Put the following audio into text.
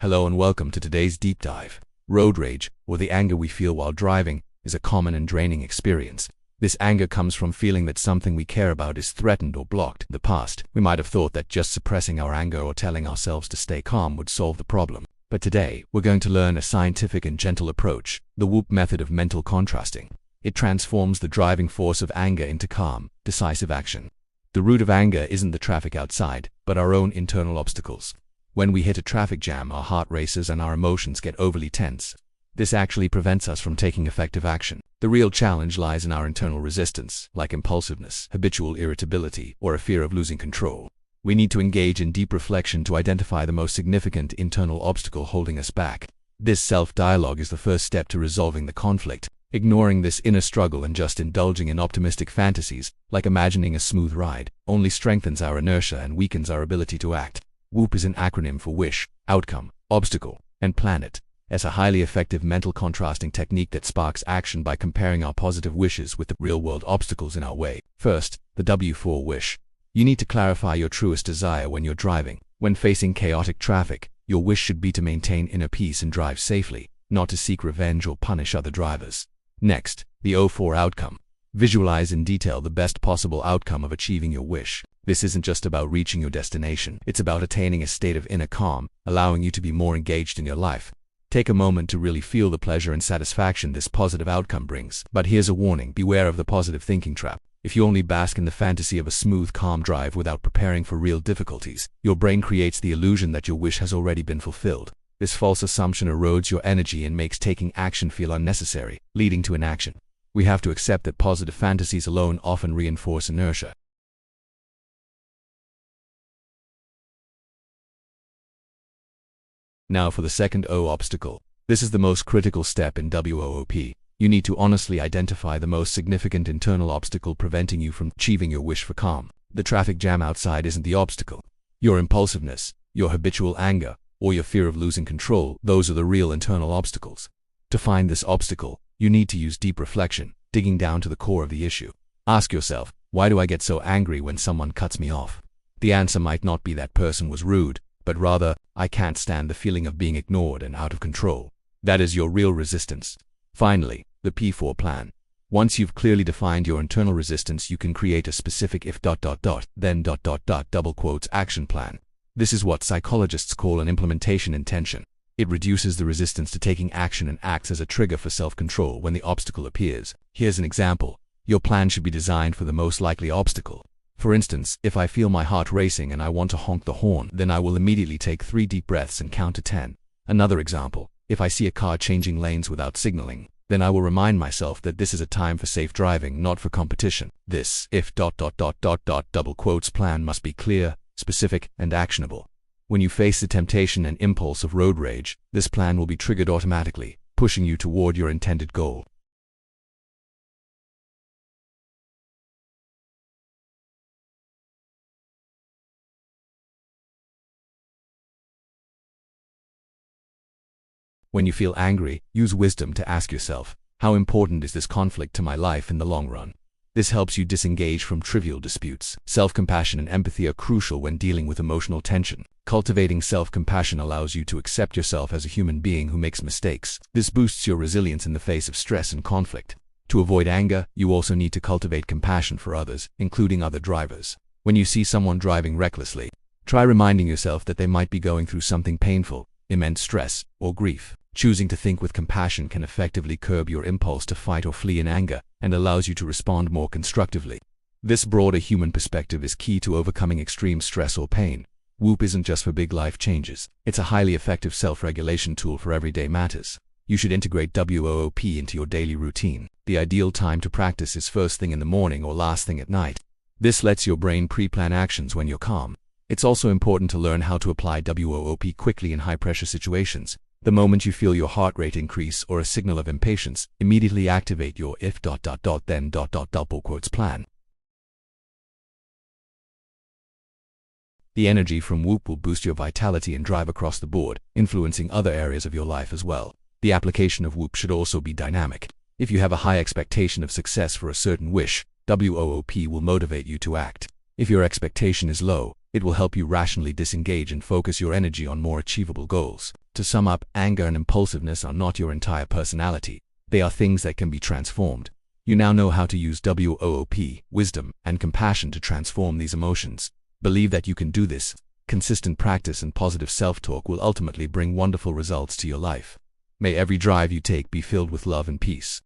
Hello and welcome to today's deep dive. Road rage, or the anger we feel while driving, is a common and draining experience. This anger comes from feeling that something we care about is threatened or blocked. In the past, we might have thought that just suppressing our anger or telling ourselves to stay calm would solve the problem. But today, we're going to learn a scientific and gentle approach, the WOOP method of mental contrasting. It transforms the driving force of anger into calm, decisive action. The root of anger isn't the traffic outside, but our own internal obstacles. When we hit a traffic jam, our heart races and our emotions get overly tense. This actually prevents us from taking effective action. The real challenge lies in our internal resistance, like impulsiveness, habitual irritability, or a fear of losing control. We need to engage in deep reflection to identify the most significant internal obstacle holding us back. This self-dialogue is the first step to resolving the conflict. Ignoring this inner struggle and just indulging in optimistic fantasies, like imagining a smooth ride, only strengthens our inertia and weakens our ability to act. WOOP is an acronym for wish, outcome, obstacle, and planet. It's a highly effective mental contrasting technique that sparks action by comparing our positive wishes with the real-world obstacles in our way. First, the W4 wish. You need to clarify your truest desire when you're driving. When facing chaotic traffic, your wish should be to maintain inner peace and drive safely, not to seek revenge or punish other drivers. Next, the O4 outcome. Visualize in detail the best possible outcome of achieving your wish. This isn't just about reaching your destination. It's about attaining a state of inner calm, allowing you to be more engaged in your life. Take a moment to really feel the pleasure and satisfaction this positive outcome brings. But here's a warning: beware of the positive thinking trap. If you only bask in the fantasy of a smooth, calm drive without preparing for real difficulties, your brain creates the illusion that your wish has already been fulfilled. This false assumption erodes your energy and makes taking action feel unnecessary, leading to inaction. We have to accept that positive fantasies alone often reinforce inertia. Now for the second O obstacle. This is the most critical step in WOOP. You need to honestly identify the most significant internal obstacle preventing you from achieving your wish for calm. The traffic jam outside isn't the obstacle. Your impulsiveness, your habitual anger, or your fear of losing control, those are the real internal obstacles. To find this obstacle, you need to use deep reflection, digging down to the core of the issue. Ask yourself, why do I get so angry when someone cuts me off? The answer might not be that person was rude, but rather, I can't stand the feeling of being ignored and out of control. That is your real resistance. Finally, the P4 plan. Once you've clearly defined your internal resistance, you can create a specific then double quotes action plan. This is what psychologists call an implementation intention. It reduces the resistance to taking action and acts as a trigger for self-control when the obstacle appears. Here's an example. Your plan should be designed for the most likely obstacle. For instance, if I feel my heart racing and I want to honk the horn, then I will immediately take 3 deep breaths and count to 10. Another example, if I see a car changing lanes without signaling, then I will remind myself that this is a time for safe driving, not for competition. This double quotes plan must be clear, specific, and actionable. When you face the temptation and impulse of road rage, this plan will be triggered automatically, pushing you toward your intended goal. When you feel angry, use wisdom to ask yourself, how important is this conflict to my life in the long run? This helps you disengage from trivial disputes. Self-compassion and empathy are crucial when dealing with emotional tension. Cultivating self-compassion allows you to accept yourself as a human being who makes mistakes. This boosts your resilience in the face of stress and conflict. To avoid anger, you also need to cultivate compassion for others, including other drivers. When you see someone driving recklessly, try reminding yourself that they might be going through something painful, immense stress, or grief. Choosing to think with compassion can effectively curb your impulse to fight or flee in anger, and allows you to respond more constructively. This broader human perspective is key to overcoming extreme stress or pain. WOOP isn't just for big life changes. It's a highly effective self-regulation tool for everyday matters. You should integrate WOOP into your daily routine. The ideal time to practice is first thing in the morning or last thing at night. This lets your brain pre-plan actions when you're calm. It's also important to learn how to apply WOOP quickly in high-pressure situations. The moment you feel your heart rate increase or a signal of impatience, immediately activate your then double quotes plan. The energy from WOOP will boost your vitality and drive across the board, influencing other areas of your life as well. The application of WOOP should also be dynamic. If you have a high expectation of success for a certain wish, WOOP will motivate you to act. If your expectation is low, it will help you rationally disengage and focus your energy on more achievable goals. To sum up, anger and impulsiveness are not your entire personality. They are things that can be transformed. You now know how to use WOOP, wisdom, and compassion to transform these emotions. Believe that you can do this. Consistent practice and positive self-talk will ultimately bring wonderful results to your life. May every drive you take be filled with love and peace.